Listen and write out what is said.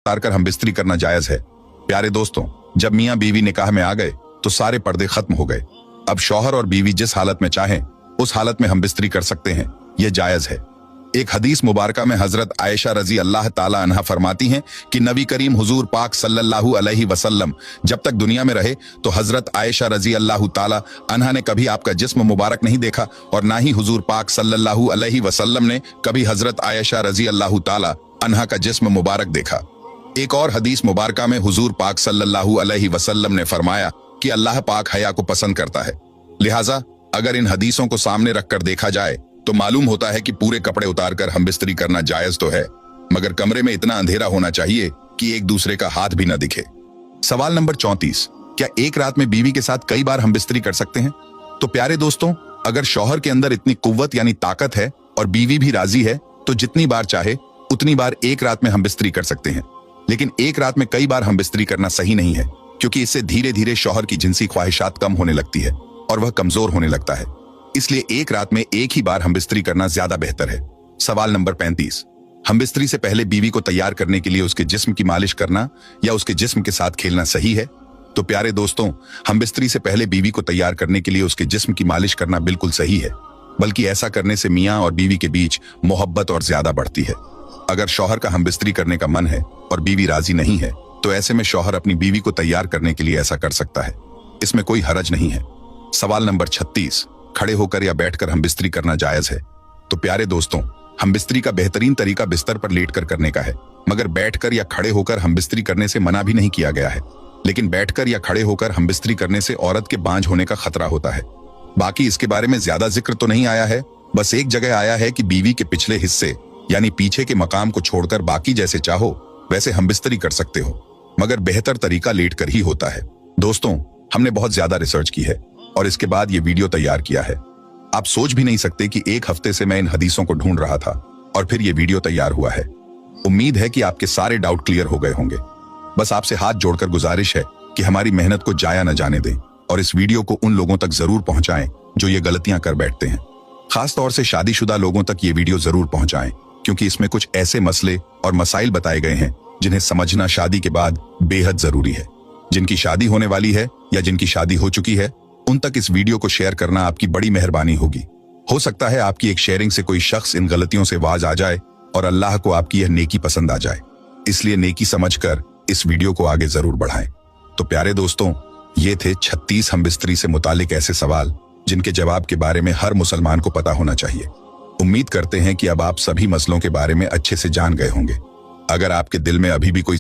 उतारकर हम बिस्तरी करना जायज है। प्यारे दोस्तों, जब मियां बीवी निकाह में आ गए तो सारे पर्दे खत्म हो गए। अब शौहर और बीवी जिस हालत में चाहें उस हालत में हम बिस्तरी कर सकते हैं, यह जायज है। एक हदीस मुबारका में हजरत आयशा रजी अल्लाह ताला अन्हा फरमाती हैं कि नबी करीम हुजूर पाक सल्लल्लाहु अलैहि वसल्लम जब तक दुनिया में रहे तो हजरत आयशा रजी अल्लाह ताला अन्हा ने कभी आपका जिस्म मुबारक नहीं देखा और ना ही हुजूर पाक सल्लल्लाहु अलैहि वसल्लम ने कभी हजरत आयशा रजी अल्लाह ताला अन्हा का जिस्म मुबारक देखा। एक और हदीस मुबारका में हुजूर पाक सल्लल्लाहु अलैहि वसल्लम ने फरमाया कि अल्लाह पाक हया को पसंद करता है। लिहाजा अगर इन हदीसों को सामने रखकर देखा जाए तो मालूम होता है कि पूरे कपड़े उतारकर हम बिस्तरी करना जायज तो है, मगर कमरे में इतना अंधेरा होना चाहिए कि एक दूसरे का हाथ भी न दिखे। सवाल नंबर 34, क्या एक रात में बीवी के साथ कई बार हम बिस्तरी कर सकते हैं? तो प्यारे दोस्तों, अगर शौहर के अंदर इतनी कुव्वत यानी ताकत है और बीवी भी राजी है तो जितनी बार चाहे उतनी बार एक रात में हम बिस्तरी कर सकते हैं। लेकिन एक रात में कई बार हम बिस्तरी करना सही नहीं है, क्योंकि इससे धीरे धीरे शौहर की जिनसी ख्वाहिशात कम होने लगती है और वह कमजोर होने लगता है। इसलिए एक रात में एक ही बार हम बिस्तरी करना ज्यादा बेहतर है। सवाल नंबर 35, हम बिस्तरी से पहले बीवी को तैयार करने के लिए उसके जिस्म की मालिश करना या उसके जिस्म के साथ खेलना सही है? तो प्यारे दोस्तों, हम बिस्तरी से पहले बीवी को तैयार करने के लिए उसके जिस्म की मालिश करना बिल्कुल सही है, बल्कि ऐसा करने से मियाँ और बीवी के बीच मोहब्बत और ज्यादा बढ़ती है। अगर शौहर का हम बिस्तरी करने का मन है और बीवी राजी नहीं है तो ऐसे में शौहर अपनी बीवी को तैयार करने के लिए ऐसा कर सकता है, इसमें कोई हरज नहीं है। सवाल नंबर 36, खड़े होकर या बैठकर हम बिस्तरी करना जायज है? तो प्यारे दोस्तों, हम बिस्तरी का बेहतरीन तरीका बिस्तर पर लेटकर करने का है, मगर बैठकर या खड़े होकर हम बिस्तरी करने से मना भी नहीं किया गया है। लेकिन बैठकर या खड़े होकर हम बिस्तरी करने से औरत के बांझ होने का खतरा होता है। बाकी इसके बारे में ज्यादा जिक्र तो नहीं आया है, बस एक जगह आया है कि बीवी के पिछले हिस्से यानी पीछे के मकाम को छोड़कर बाकी जैसे चाहो वैसे हम बिस्तरी कर सकते हो, मगर बेहतर तरीका लेटकर ही होता है। दोस्तों, हमने बहुत ज्यादा रिसर्च की है और इसके बाद ये वीडियो तैयार किया है। आप सोच भी नहीं सकते कि एक हफ्ते से मैं इन हदीसों को ढूंढ रहा था और फिर ये वीडियो तैयार हुआ है। उम्मीद है कि आपके सारे डाउट क्लियर हो गए होंगे। बस आपसे हाथ जोड़कर गुजारिश है कि हमारी मेहनत को जाया न जाने दें और इस वीडियो को उन लोगों तक जरूर पहुंचाएं जो ये गलतियां कर बैठते हैं। खास तौर से शादीशुदा लोगों तक ये वीडियो जरूर पहुंचाएं, क्योंकि इसमें कुछ ऐसे मसले और मसाइल बताए गए हैं जिन्हें समझना शादी के बाद बेहद जरूरी है। जिनकी शादी होने वाली है या जिनकी शादी हो चुकी है, उन तक इस वीडियो को शेयर करना आपकी बड़ी मेहरबानी होगी। हो सकता है आपकी एक शेयरिंग से कोई शख्स इन गलतियों से बाज आ जाए और अल्लाह को आपकी यह नेकी पसंद आ जाए। इसलिए नेकी समझकर इस वीडियो को आगे जरूर बढ़ाएं। तो प्यारे दोस्तों, ये थे 36 हम बिस्तरी से मुतालिक ऐसे सवाल जिनके जवाब के बारे में हर मुसलमान को पता होना चाहिए। उम्मीद करते हैं कि अब आप सभी मसलों के बारे में अच्छे से जान गए होंगे। अगर आपके दिल में अभी भी कोई